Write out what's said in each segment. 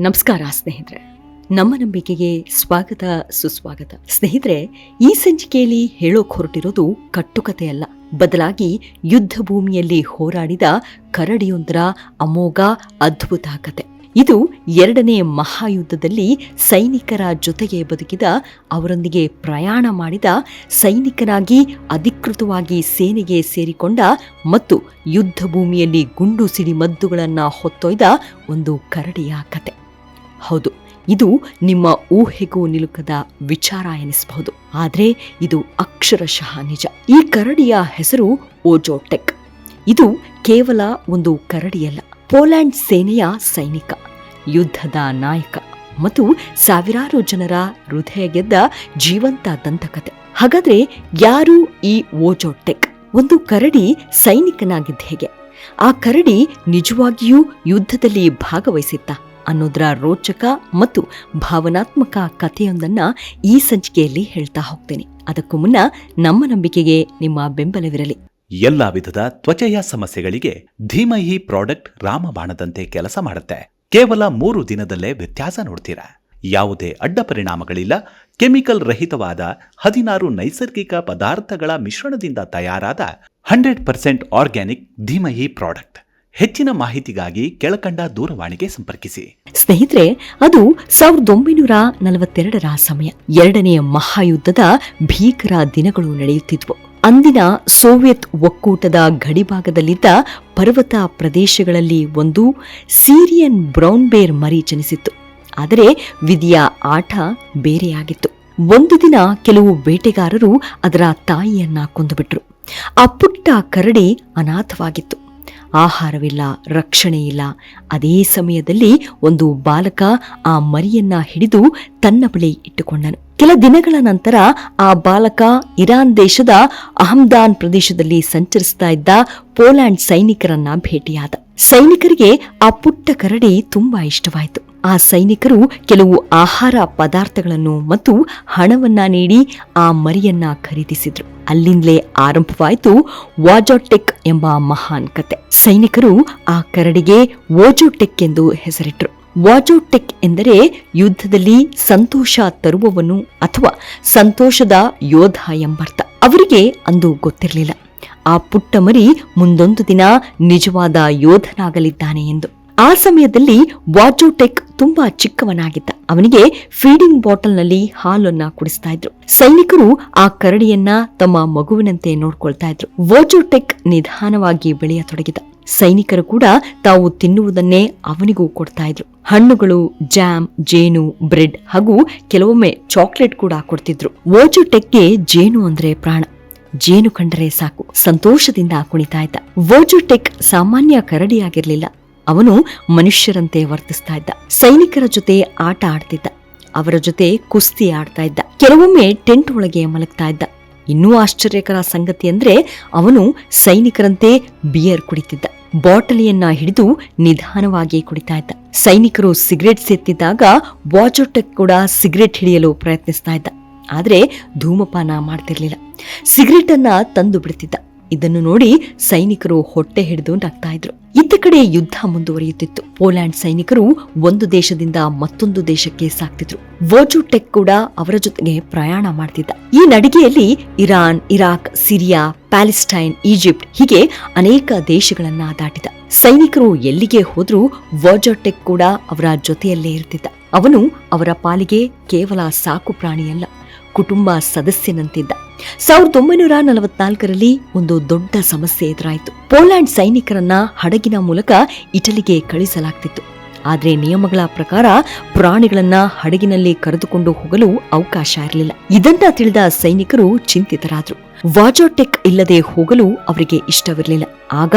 ನಮಸ್ಕಾರ ಸ್ನೇಹಿತರೆ, ನಮ್ಮ ನಂಬಿಕೆಗೆ ಸ್ವಾಗತ ಸುಸ್ವಾಗತ. ಸ್ನೇಹಿತರೆ, ಈ ಸಂಚಿಕೆಯಲ್ಲಿ ಹೇಳೋಕ್ ಹೊರಟಿರೋದು ಕಟ್ಟುಕತೆಯಲ್ಲ, ಬದಲಾಗಿ ಯುದ್ಧ ಭೂಮಿಯಲ್ಲಿ ಹೋರಾಡಿದ ಕರಡಿಯೊಂದರ ಅಮೋಘ ಅದ್ಭುತ ಕತೆ. ಇದು 2ನೇ ಮಹಾಯುದ್ಧದಲ್ಲಿ ಸೈನಿಕರ ಜೊತೆಗೆ ಬದುಕಿದ, ಅವರೊಂದಿಗೆ ಪ್ರಯಾಣ ಮಾಡಿದ, ಸೈನಿಕನಾಗಿ ಅಧಿಕೃತವಾಗಿ ಸೇನೆಗೆ ಸೇರಿಕೊಂಡ ಮತ್ತು ಯುದ್ಧ ಭೂಮಿಯಲ್ಲಿ ಗುಂಡು ಸಿಡಿಮದ್ದುಗಳನ್ನು ಹೊತ್ತೊಯ್ದ ಒಂದು ಕರಡಿಯ ಕತೆ. ಹೌದು, ಇದು ನಿಮ್ಮ ಊಹೆಗೂ ನಿಲುಕದ ವಿಚಾರ ಎನಿಸಬಹುದು, ಆದರೆ ಇದು ಅಕ್ಷರಶಃ ನಿಜ. ಈ ಕರಡಿಯ ಹೆಸರು ಓಜೋಟೆಕ್. ಇದು ಕೇವಲ ಒಂದು ಕರಡಿಯಲ್ಲ, ಪೋಲ್ಯಾಂಡ್ ಸೇನೆಯ ಸೈನಿಕ, ಯುದ್ಧದ ನಾಯಕ ಮತ್ತು ಸಾವಿರಾರು ಜನರ ಹೃದಯ ಗೆದ್ದ ಜೀವಂತ ದಂತಕತೆ. ಹಾಗಾದ್ರೆ ಯಾರು ಈ ಓಜೋಟೆಕ್? ಒಂದು ಕರಡಿ ಸೈನಿಕನಾಗಿದ್ದ ಹೇಗೆ? ಆ ಕರಡಿ ನಿಜವಾಗಿಯೂ ಯುದ್ಧದಲ್ಲಿ ಭಾಗವಹಿಸಿತ್ತ ಅನ್ನೋದರ ರೋಚಕ ಮತ್ತು ಭಾವನಾತ್ಮಕ ಕಥೆಯೊಂದನ್ನ ಈ ಸಂಚಿಕೆಯಲ್ಲಿ ಹೇಳ್ತಾ ಹೋಗ್ತೇನೆ. ಅದಕ್ಕೂ ಮುನ್ನ ನಮ್ಮ ನಂಬಿಕೆಗೆ ನಿಮ್ಮ ಬೆಂಬಲವಿರಲಿ. ಎಲ್ಲಾ ವಿಧದ ತ್ವಚೆಯ ಸಮಸ್ಯೆಗಳಿಗೆ ಧೀಮಹಿ ಪ್ರಾಡಕ್ಟ್ ರಾಮಬಾಣದಂತೆ ಕೆಲಸ ಮಾಡುತ್ತೆ. ಕೇವಲ 3 ದಿನದಲ್ಲೇ ವ್ಯತ್ಯಾಸ ನೋಡ್ತೀರಾ. ಯಾವುದೇ ಅಡ್ಡ ಪರಿಣಾಮಗಳಿಲ್ಲ. ಕೆಮಿಕಲ್ ರಹಿತವಾದ 16 ನೈಸರ್ಗಿಕ ಪದಾರ್ಥಗಳ ಮಿಶ್ರಣದಿಂದ ತಯಾರಾದ 100% ಆರ್ಗ್ಯಾನಿಕ್ ಧೀಮಹಿ ಪ್ರಾಡಕ್ಟ್. ಹೆಚ್ಚಿನ ಮಾಹಿತಿಗಾಗಿ ಕೆಳಕಂಡ ದೂರವಾಣಿಗೆ ಸಂಪರ್ಕಿಸಿ. ಸ್ನೇಹಿತರೆ, ಅದು 1942ರ ಸಮಯ. 2ನೇ ಮಹಾಯುದ್ಧದ ಭೀಕರ ದಿನಗಳು ನಡೆಯುತ್ತಿದ್ವು. ಅಂದಿನ ಸೋವಿಯತ್ ಒಕ್ಕೂಟದ ಗಡಿಭಾಗದಲ್ಲಿದ್ದ ಪರ್ವತ ಪ್ರದೇಶಗಳಲ್ಲಿ ಒಂದು ಸಿರಿಯನ್ ಬ್ರೌನ್ ಬೇರ್ ಮರಿ ಜನಿಸಿತ್ತು. ಆದರೆ ವಿಧಿಯ ಆಟ ಬೇರೆಯಾಗಿತ್ತು. ಒಂದು ದಿನ ಕೆಲವು ಬೇಟೆಗಾರರು ಅದರ ತಾಯಿಯನ್ನ ಕೊಂದುಬಿಟ್ರು. ಆ ಪುಟ್ಟ ಕರಡಿ ಅನಾಥವಾಗಿತ್ತು. ಆಹಾರವಿಲ್ಲ, ರಕ್ಷಣೆ ಇಲ್ಲ. ಅದೇ ಸಮಯದಲ್ಲಿ ಒಂದು ಬಾಲಕ ಆ ಮರಿಯನ್ನ ಹಿಡಿದು ತನ್ನ ಬಳಿ ಇಟ್ಟುಕೊಂಡನು. ಕೆಲ ದಿನಗಳ ನಂತರ ಆ ಬಾಲಕ ಇರಾನ್ ದೇಶದ ಅಹಮ್ದಾನ್ ಪ್ರದೇಶದಲ್ಲಿ ಸಂಚರಿಸ್ತಾ ಇದ್ದ ಪೋಲ್ಯಾಂಡ್ ಸೈನಿಕರನ್ನ ಭೇಟಿಯಾದ. ಸೈನಿಕರಿಗೆ ಆ ಪುಟ್ಟ ಕರಡಿ ತುಂಬಾ ಇಷ್ಟವಾಯಿತು. ಆ ಸೈನಿಕರು ಕೆಲವು ಆಹಾರ ಪದಾರ್ಥಗಳನ್ನು ಮತ್ತು ಹಣವನ್ನ ನೀಡಿ ಆ ಮರಿಯನ್ನ ಖರೀದಿಸಿದ್ರು. ಅಲ್ಲಿಂದಲೇ ಆರಂಭವಾಯಿತು ವಾಜೋಟೆಕ್ ಎಂಬ ಮಹಾನ್ ಕತೆ. ಸೈನಿಕರು ಆ ಕರಡಿಗೆ ಓಜೋಟೆಕ್ ಎಂದು ಹೆಸರಿಟ್ರು. ವಾಜೋಟೆಕ್ ಎಂದರೆ ಯುದ್ಧದಲ್ಲಿ ಸಂತೋಷ ತರುವವನು ಅಥವಾ ಸಂತೋಷದ ಯೋಧ ಎಂಬರ್ಥ. ಅವರಿಗೆ ಅಂದು ಗೊತ್ತಿರಲಿಲ್ಲ ಆ ಪುಟ್ಟ ಮರಿ ಮುಂದೊಂದು ದಿನ ನಿಜವಾದ ಯೋಧನಾಗಲಿದ್ದಾನೆ ಎಂದು. ಆ ಸಮಯದಲ್ಲಿ ವಾಜೋಟೆಕ್ ತುಂಬಾ ಚಿಕ್ಕವನಾಗಿದ್ದ. ಅವನಿಗೆ ಫೀಡಿಂಗ್ ಬಾಟಲ್ನಲ್ಲಿ ಹಾಲನ್ನ ಕುಡಿಸ್ತಾ ಇದ್ರು. ಸೈನಿಕರು ಆ ಕರಡಿಯನ್ನ ತಮ್ಮ ಮಗುವಿನಂತೆ ನೋಡ್ಕೊಳ್ತಾ ಇದ್ರು. ವಾಜೋಟೆಕ್ ನಿಧಾನವಾಗಿ ಬೆಳೆಯತೊಡಗಿದ. ಸೈನಿಕರು ಕೂಡ ತಾವು ತಿನ್ನುವುದನ್ನೇ ಅವನಿಗೂ ಕೊಡ್ತಾ ಇದ್ರು. ಹಣ್ಣುಗಳು, ಜಾಮ್, ಜೇನು, ಬ್ರೆಡ್ ಹಾಗೂ ಕೆಲವೊಮ್ಮೆ ಚಾಕ್ಲೇಟ್ ಕೂಡ ಕೊಡ್ತಿದ್ರು. ವಾಜೋಟೆಕ್ಗೆ ಜೇನು ಅಂದ್ರೆ ಪ್ರಾಣ. ಜೇನು ಕಂಡರೆ ಸಾಕು ಸಂತೋಷದಿಂದ ಕುಣಿತಾ ಇದ್ದ. ವಾಜೋಟೆಕ್ ಸಾಮಾನ್ಯ ಕರಡಿಯಾಗಿರ್ಲಿಲ್ಲ. ಅವನು ಮನುಷ್ಯರಂತೆ ವರ್ತಿಸ್ತಾ ಇದ್ದ. ಸೈನಿಕರ ಜೊತೆ ಆಟ ಆಡ್ತಿದ್ದ. ಅವರ ಜೊತೆ ಕುಸ್ತಿ ಆಡ್ತಾ ಇದ್ದ. ಕೆಲವೊಮ್ಮೆ ಟೆಂಟ್ ಒಳಗೆ ಮಲಗ್ತಾ ಇದ್ದ. ಇನ್ನೂ ಆಶ್ಚರ್ಯಕರ ಸಂಗತಿ ಅಂದ್ರೆ ಅವನು ಸೈನಿಕರಂತೆ ಬಿಯರ್ ಕುಡಿತಿದ್ದ. ಬಾಟಲಿಯನ್ನ ಹಿಡಿದು ನಿಧಾನವಾಗಿ ಕುಡಿತಾ ಇದ್ದ. ಸೈನಿಕರು ಸಿಗರೆಟ್ ಸೇತ್ತಿದ್ದಾಗ ವಾಜೋಟೆಕ್ ಕೂಡ ಸಿಗರೆಟ್ ಹಿಡಿಯಲು ಪ್ರಯತ್ನಿಸ್ತಾ ಇದ್ದ. ಆದ್ರೆ ಧೂಮಪಾನ ಮಾಡ್ತಿರ್ಲಿಲ್ಲ. ಸಿಗರೆಟ್ ಅನ್ನ ತಂದು ಬಿಡ್ತಿದ್ದ. ಇದನ್ನು ನೋಡಿ ಸೈನಿಕರು ಹೊಟ್ಟೆ ಹಿಡಿದು ನಗ್ತಾ ಇದ್ರು. ಇತ್ತ ಕಡೆ ಯುದ್ಧ ಮುಂದುವರಿಯುತ್ತಿತ್ತು. ಪೋಲ್ಯಾಂಡ್ ಸೈನಿಕರು ಒಂದು ದೇಶದಿಂದ ಮತ್ತೊಂದು ದೇಶಕ್ಕೆ ಸಾಕ್ತಿದ್ರು. ವಾಜೋಟೆಕ್ ಕೂಡ ಅವರ ಜೊತೆಗೆ ಪ್ರಯಾಣ ಮಾಡ್ತಿದ್ದ. ಈ ನಡಿಗೆಯಲ್ಲಿ Iran, Iraq, Syria, Palestine, Egypt ಹೀಗೆ ಅನೇಕ ದೇಶಗಳನ್ನ ದಾಟಿದ. ಸೈನಿಕರು ಎಲ್ಲಿಗೆ ಹೋದ್ರೂ ವಾಜೋಟೆಕ್ ಕೂಡ ಅವರ ಜೊತೆಯಲ್ಲೇ ಇರ್ತಿದ್ದ. ಅವನು ಅವರ ಪಾಲಿಗೆ ಕೇವಲ ಸಾಕು ಪ್ರಾಣಿಯಲ್ಲ, ಕುಟುಂಬ ಸದಸ್ಯನಂತಿದ್ದ. 1944ರಲ್ಲಿ ಒಂದು ದೊಡ್ಡ ಸಮಸ್ಯೆ ಎದುರಾಯಿತು. ಪೋಲ್ಯಾಂಡ್ ಸೈನಿಕರನ್ನ ಹಡಗಿನ ಮೂಲಕ ಇಟಲಿಗೆ ಕಳಿಸಲಾಗ್ತಿತ್ತು. ಆದ್ರೆ ನಿಯಮಗಳ ಪ್ರಕಾರ ಪ್ರಾಣಿಗಳನ್ನ ಹಡಗಿನಲ್ಲಿ ಕರೆದುಕೊಂಡು ಹೋಗಲು ಅವಕಾಶ ಇರಲಿಲ್ಲ. ಇದನ್ನ ತಿಳಿದ ಸೈನಿಕರು ಚಿಂತಿತರಾದ್ರು. ವಾಜೋಟೆಕ್ ಇಲ್ಲದೆ ಹೋಗಲು ಅವರಿಗೆ ಇಷ್ಟವಿರಲಿಲ್ಲ. ಆಗ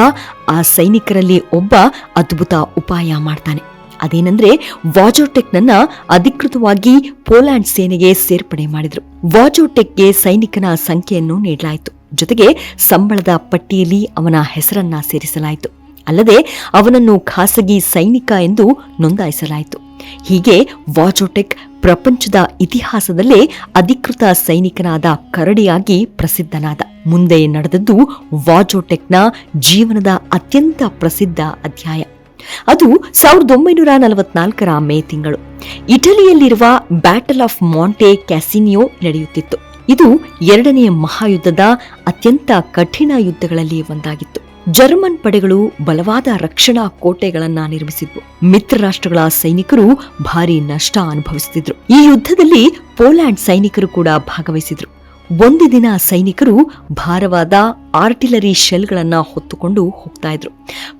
ಆ ಸೈನಿಕರಲ್ಲಿ ಒಬ್ಬ ಅದ್ಭುತ ಉಪಾಯ ಮಾಡ್ತಾನೆ. ಅದೇನೆಂದ್ರೆ ವಾಜೋಟೆಕ್ ನನ್ನ ಅಧಿಕೃತವಾಗಿ ಪೋಲ್ಯಾಂಡ್ ಸೇನೆಗೆ ಸೇರ್ಪಡೆ ಮಾಡಿದ್ರು. ವಾಜೋಟೆಕ್ಗೆ ಸೈನಿಕನ ಸಂಖ್ಯೆಯನ್ನು ನೀಡಲಾಯಿತು. ಜೊತೆಗೆ ಸಂಬಳದ ಪಟ್ಟಿಯಲ್ಲಿ ಅವನ ಹೆಸರನ್ನ ಸೇರಿಸಲಾಯಿತು. ಅಲ್ಲದೆ ಅವನನ್ನು ಖಾಸಗಿ ಸೈನಿಕ ಎಂದು ನೋಂದಾಯಿಸಲಾಯಿತು. ಹೀಗೆ ವಾಜೋಟೆಕ್ ಪ್ರಪಂಚದ ಇತಿಹಾಸದಲ್ಲೇ ಅಧಿಕೃತ ಸೈನಿಕನಾದ ಕರಡಿಯಾಗಿ ಪ್ರಸಿದ್ಧನಾದ. ಮುಂದೆ ನಡೆದದ್ದು ವಾಜೋಟೆಕ್ನ ಜೀವನದ ಅತ್ಯಂತ ಪ್ರಸಿದ್ಧ ಅಧ್ಯಾಯ. ಅದು 1944ರ ಮೇ ತಿಂಗಳು ಇಟಲಿಯಲ್ಲಿರುವ ಬ್ಯಾಟಲ್ ಆಫ್ ಮಾಂಟೆ ಕ್ಯಾಸಿನಿಯೋ ನಡೆಯುತ್ತಿತ್ತು. ಇದು ಎರಡನೆಯ ಮಹಾಯುದ್ಧದ ಅತ್ಯಂತ ಕಠಿಣ ಯುದ್ಧಗಳಲ್ಲಿ ಒಂದಾಗಿತ್ತು. ಜರ್ಮನ್ ಪಡೆಗಳು ಬಲವಾದ ರಕ್ಷಣಾ ಕೋಟೆಗಳನ್ನ ನಿರ್ಮಿಸಿದ್ವು. ಮಿತ್ರ ರಾಷ್ಟ್ರಗಳ ಸೈನಿಕರು ಭಾರಿ ನಷ್ಟ ಅನುಭವಿಸುತ್ತಿದ್ರು. ಈ ಯುದ್ಧದಲ್ಲಿ ಪೋಲ್ಯಾಂಡ್ ಸೈನಿಕರು ಕೂಡ ಭಾಗವಹಿಸಿದ್ರು. ಒಂದು ದಿನ ಸೈನಿಕರು ಭಾರವಾದ ಆರ್ಟಿಲರಿ ಶೆಲ್ಗಳನ್ನ ಹೊತ್ತುಕೊಂಡು ಹೋಗ್ತಾ ಇದ್ರು.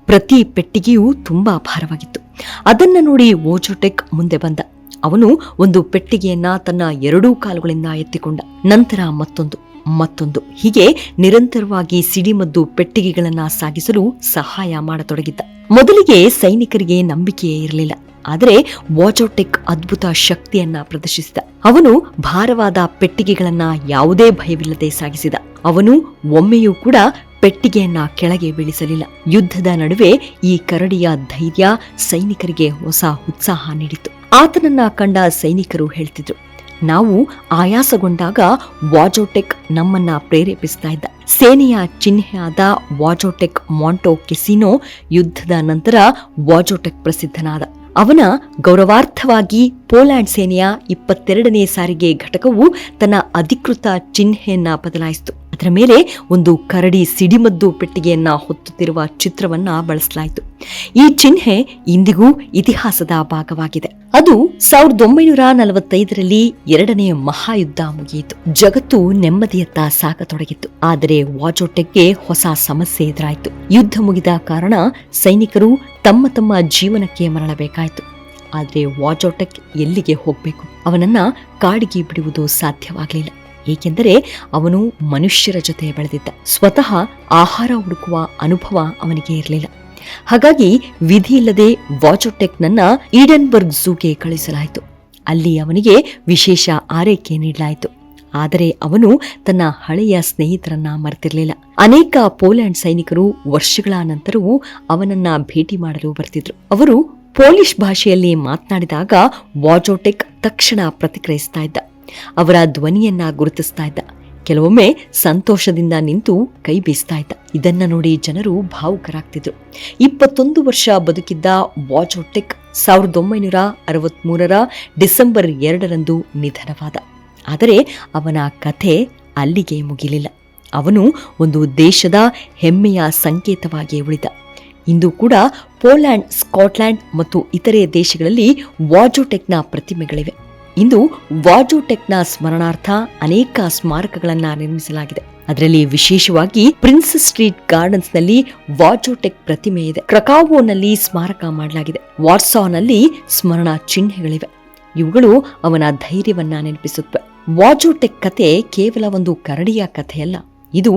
ಪ್ರತಿ ಪೆಟ್ಟಿಗೆಯೂ ತುಂಬಾ ಭಾರವಾಗಿತ್ತು. ಅದನ್ನ ನೋಡಿ ವೋಜೋಟೆಕ್ ಮುಂದೆ ಬಂದ. ಅವನು ಒಂದು ಪೆಟ್ಟಿಗೆಯನ್ನ ತನ್ನ ಎರಡೂ ಕಾಲುಗಳಿಂದ ಎತ್ತಿಕೊಂಡ. ನಂತರ ಮತ್ತೊಂದು ಹೀಗೆ ನಿರಂತರವಾಗಿ ಸಿಡಿಮದ್ದು ಪೆಟ್ಟಿಗೆಗಳನ್ನ ಸಾಗಿಸಲು ಸಹಾಯ ಮಾಡತೊಡಗಿದ್ದ. ಮೊದಲಿಗೆ ಸೈನಿಕರಿಗೆ ನಂಬಿಕೆಯೇ ಇರಲಿಲ್ಲ. ಆದರೆ ವಾಜೋಟೆಕ್ ಅದ್ಭುತ ಶಕ್ತಿಯನ್ನ ಪ್ರದರ್ಶಿಸಿದ. ಅವನು ಭಾರವಾದ ಪೆಟ್ಟಿಗೆಗಳನ್ನ ಯಾವುದೇ ಭಯವಿಲ್ಲದೆ ಸಾಗಿಸಿದ. ಅವನು ಒಮ್ಮೆಯೂ ಕೂಡ ಪೆಟ್ಟಿಗೆಯನ್ನ ಕೆಳಗೆ ಬೀಳಿಸಲಿಲ್ಲ. ಯುದ್ಧದ ನಡುವೆ ಈ ಕರಡಿಯ ಧೈರ್ಯ ಸೈನಿಕರಿಗೆ ಹೊಸ ಉತ್ಸಾಹ ನೀಡಿತು. ಆತನನ್ನ ಕಂಡ ಸೈನಿಕರು ಹೇಳ್ತಿದ್ರು, ನಾವು ಆಯಾಸಗೊಂಡಾಗ ವಾಜೋಟೆಕ್ ನಮ್ಮನ್ನ ಪ್ರೇರೇಪಿಸ್ತಾ ಇದ್ದ. ಸೇನೆಯ ಚಿಹ್ನೆಯಾದ ವಾಜೋಟೆಕ್ ಮಾಂಟೋ ಕೆಸಿನೋ ಯುದ್ಧದ ನಂತರ ವಾಜೋಟೆಕ್ ಪ್ರಸಿದ್ಧನಾದ. ಅವನ ಗೌರವಾರ್ಥವಾಗಿ ಪೋಲ್ಯಾಂಡ್ ಸೇನೆಯ 22ನೇ ಸಾರಿಗೆ ಘಟಕವು ತನ್ನ ಅಧಿಕೃತ ಚಿಹ್ನೆಯನ್ನ ಬದಲಾಯಿಸಿತು. ಅದರ ಮೇಲೆ ಒಂದು ಕರಡಿ ಸಿಡಿಮದ್ದು ಪೆಟ್ಟಿಗೆಯನ್ನ ಹೊತ್ತುತ್ತಿರುವ ಚಿತ್ರವನ್ನ ಬಳಸಲಾಯಿತು. ಈ ಚಿಹ್ನೆ ಇಂದಿಗೂ ಇತಿಹಾಸದ ಭಾಗವಾಗಿದೆ. ಅದು 1945ರಲ್ಲಿ ಎರಡನೆಯ ಮಹಾಯುದ್ಧ ಮುಗಿಯಿತು. ಜಗತ್ತು ನೆಮ್ಮದಿಯತ್ತ ಸಾಗತೊಡಗಿತ್ತು. ಆದರೆ ವಾಜೋಟೆಕ್ಗೆ ಹೊಸ ಸಮಸ್ಯೆ ಎದುರಾಯಿತು. ಯುದ್ಧ ಮುಗಿದ ಕಾರಣ ಸೈನಿಕರು ತಮ್ಮ ತಮ್ಮ ಜೀವನಕ್ಕೆ ಮರಳಬೇಕಾಯಿತು. ಆದರೆ ವಾಜೋಟೆಕ್ ಎಲ್ಲಿಗೆ ಹೋಗಬೇಕು? ಅವನನ್ನ ಕಾಡಿಗೆ ಬಿಡುವುದು ಸಾಧ್ಯವಾಗಲಿಲ್ಲ. ಏಕೆಂದರೆ ಅವನು ಮನುಷ್ಯರ ಜೊತೆ ಬೆಳೆದಿದ್ದ. ಸ್ವತಃ ಆಹಾರ ಹುಡುಕುವ ಅನುಭವ ಅವನಿಗೆ ಇರಲಿಲ್ಲ. ಹಾಗಾಗಿ ವಿಧಿಯಿಲ್ಲದೆ ವಾಜೋಟೆಕ್ನನ್ನ ಈಡನ್ಬರ್ಗ್ ಝೂಗೆ ಕಳುಹಿಸಲಾಯಿತು. ಅಲ್ಲಿ ಅವನಿಗೆ ವಿಶೇಷ ಆರೈಕೆ ನೀಡಲಾಯಿತು. ಆದರೆ ಅವನು ತನ್ನ ಹಳೆಯ ಸ್ನೇಹಿತರನ್ನ ಮರೆತಿರಲಿಲ್ಲ. ಅನೇಕ ಪೋಲ್ಯಾಂಡ್ ಸೈನಿಕರು ವರ್ಷಗಳ ನಂತರವೂ ಅವನನ್ನ ಭೇಟಿ ಮಾಡಲು ಬರ್ತಿದ್ರು. ಅವರು ಪೋಲಿಷ್ ಭಾಷೆಯಲ್ಲಿ ಮಾತನಾಡಿದಾಗ ವಾಜೋಟೆಕ್ ತಕ್ಷಣ ಪ್ರತಿಕ್ರಿಯಿಸ್ತಾ ಇದ್ದ. ಅವರ ಧ್ವನಿಯನ್ನ ಗುರುತಿಸ್ತಾ ಇದ್ದ. ಕೆಲವೊಮ್ಮೆ ಸಂತೋಷದಿಂದ ನಿಂತು ಕೈ ಬೀಸ್ತಾ ಇದ್ದ. ಇದನ್ನ ನೋಡಿ ಜನರು ಭಾವುಕರಾಗ್ತಿದ್ರು. 21 ವರ್ಷ ಬದುಕಿದ್ದ ವಾಜೋಟೆಕ್ 1963ರ ಡಿಸೆಂಬರ್ 2ರಂದು ನಿಧನವಾದ. ಆದರೆ ಅವನ ಕಥೆ ಅಲ್ಲಿಗೆ ಮುಗಿಲಿಲ್ಲ. ಅವನು ಒಂದು ದೇಶದ ಹೆಮ್ಮೆಯ ಸಂಕೇತವಾಗಿ ಉಳಿದ. ಇಂದು ಕೂಡ ಪೋಲ್ಯಾಂಡ್, ಸ್ಕಾಟ್ಲೆಂಡ್ ಮತ್ತು ಇತರೆ ದೇಶಗಳಲ್ಲಿ ವಾಜೋಟೆಕ್ನ ಪ್ರತಿಮೆಗಳಿವೆ. ಇಂದು ವಾಜೋಟೆಕ್ನ ಸ್ಮರಣಾರ್ಥ ಅನೇಕ ಸ್ಮಾರಕಗಳನ್ನ ನಿರ್ಮಿಸಲಾಗಿದೆ. ಅದರಲ್ಲಿ ವಿಶೇಷವಾಗಿ ಪ್ರಿನ್ಸಸ್ ಸ್ಟ್ರೀಟ್ ಗಾರ್ಡನ್ಸ್ನಲ್ಲಿ ವಾಜೋಟೆಕ್ ಪ್ರತಿಮೆ ಇದೆ. ಕ್ರಕಾವೋನಲ್ಲಿ ಸ್ಮಾರಕ ಮಾಡಲಾಗಿದೆ. ವಾರ್ಸಾನಲ್ಲಿ ಸ್ಮರಣ ಚಿಹ್ನೆಗಳಿವೆ. ಇವುಗಳು ಅವನ ಧೈರ್ಯವನ್ನ ನೆನಪಿಸುತ್ತವೆ. ವಾಜೋಟೆಕ್ ಕಥೆ ಕೇವಲ ಒಂದು ಕರಡಿಯ ಕಥೆಯಲ್ಲ. ಇದು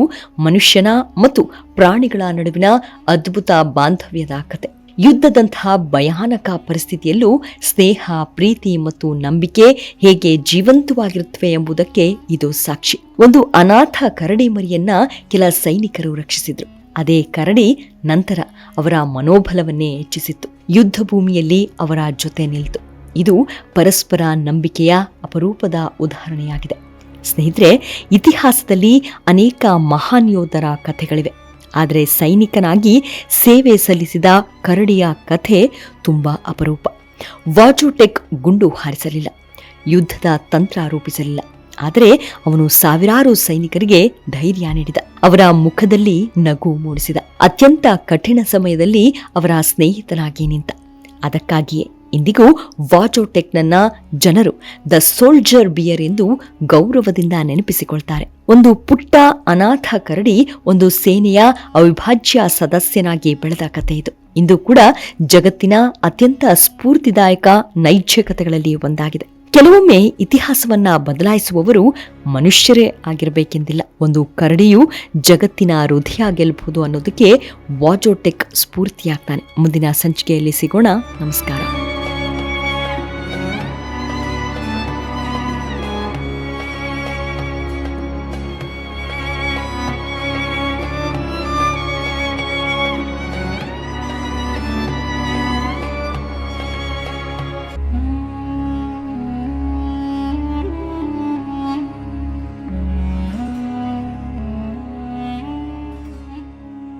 ಮನುಷ್ಯನ ಮತ್ತು ಪ್ರಾಣಿಗಳ ನಡುವಿನ ಅದ್ಭುತ ಬಾಂಧವ್ಯದ ಕಥೆ. ಯುದ್ಧದಂತಹ ಭಯಾನಕ ಪರಿಸ್ಥಿತಿಯಲ್ಲೂ ಸ್ನೇಹ, ಪ್ರೀತಿ ಮತ್ತು ನಂಬಿಕೆ ಹೇಗೆ ಜೀವಂತವಾಗಿರುತ್ತವೆ ಎಂಬುದಕ್ಕೆ ಇದು ಸಾಕ್ಷಿ. ಒಂದು ಅನಾಥ ಕರಡಿ ಮರಿಯನ್ನ ಕೆಲ ಸೈನಿಕರು ರಕ್ಷಿಸಿದ್ರು. ಅದೇ ಕರಡಿ ನಂತರ ಅವರ ಮನೋಬಲವನ್ನೇ ಹೆಚ್ಚಿಸಿತ್ತು. ಯುದ್ಧ ಭೂಮಿಯಲ್ಲಿ ಅವರ ಜೊತೆ ನಿಲ್ತು. ಇದು ಪರಸ್ಪರ ನಂಬಿಕೆಯ ಅಪರೂಪದ ಉದಾಹರಣೆಯಾಗಿದೆ. ಸ್ನೇಹಿತರೆ, ಇತಿಹಾಸದಲ್ಲಿ ಅನೇಕ ಮಹಾನ್ ಯೋಧರ ಕಥೆಗಳಿವೆ. ಆದರೆ ಸೈನಿಕನಾಗಿ ಸೇವೆ ಸಲ್ಲಿಸಿದ ಕರಡಿಯ ಕಥೆ ತುಂಬಾ ಅಪರೂಪ. ವಾಜೋಟೆಕ್ ಗುಂಡು ಹಾರಿಸಲಿಲ್ಲ, ಯುದ್ಧದ ತಂತ್ರ ರೂಪಿಸಲಿಲ್ಲ. ಆದರೆ ಅವನು ಸಾವಿರಾರು ಸೈನಿಕರಿಗೆ ಧೈರ್ಯ ನೀಡಿದ. ಅವರ ಮುಖದಲ್ಲಿ ನಗು ಮೂಡಿಸಿದ. ಅತ್ಯಂತ ಕಠಿಣ ಸಮಯದಲ್ಲಿ ಅವರ ಸ್ನೇಹಿತನಾಗಿ ನಿಂತ. ಅದಕ್ಕಾಗಿಯೇ ಇಂದಿಗೂ ವಾಜೋಟೆಕ್ನನ್ನ ಜನರು ದ ಸೋಲ್ಜರ್ ಬಿಯರ್ ಎಂದು ಗೌರವದಿಂದ ನೆನಪಿಸಿಕೊಳ್ತಾರೆ. ಒಂದು ಪುಟ್ಟ ಅನಾಥ ಕರಡಿ ಒಂದು ಸೇನೆಯ ಅವಿಭಾಜ್ಯ ಸದಸ್ಯನಾಗಿ ಬೆಳೆದ ಕಥೆ ಇದು. ಇಂದು ಕೂಡ ಜಗತ್ತಿನ ಅತ್ಯಂತ ಸ್ಫೂರ್ತಿದಾಯಕ ನೈಜ ಕಥೆಗಳಲ್ಲಿ ಒಂದಾಗಿದೆ. ಕೆಲವೊಮ್ಮೆ ಇತಿಹಾಸವನ್ನ ಬದಲಾಯಿಸುವವರು ಮನುಷ್ಯರೇ ಆಗಿರಬೇಕೆಂದಿಲ್ಲ. ಒಂದು ಕರಡಿಯು ಜಗತ್ತಿನ ಹೃದಯ ಗೆಲ್ಲಬಹುದು ಅನ್ನೋದಕ್ಕೆ ವಾಜೋಟೆಕ್ ಸ್ಫೂರ್ತಿಯಾಗ್ತಾನೆ. ಮುಂದಿನ ಸಂಚಿಕೆಯಲ್ಲಿ ಸಿಗೋಣ. ನಮಸ್ಕಾರ.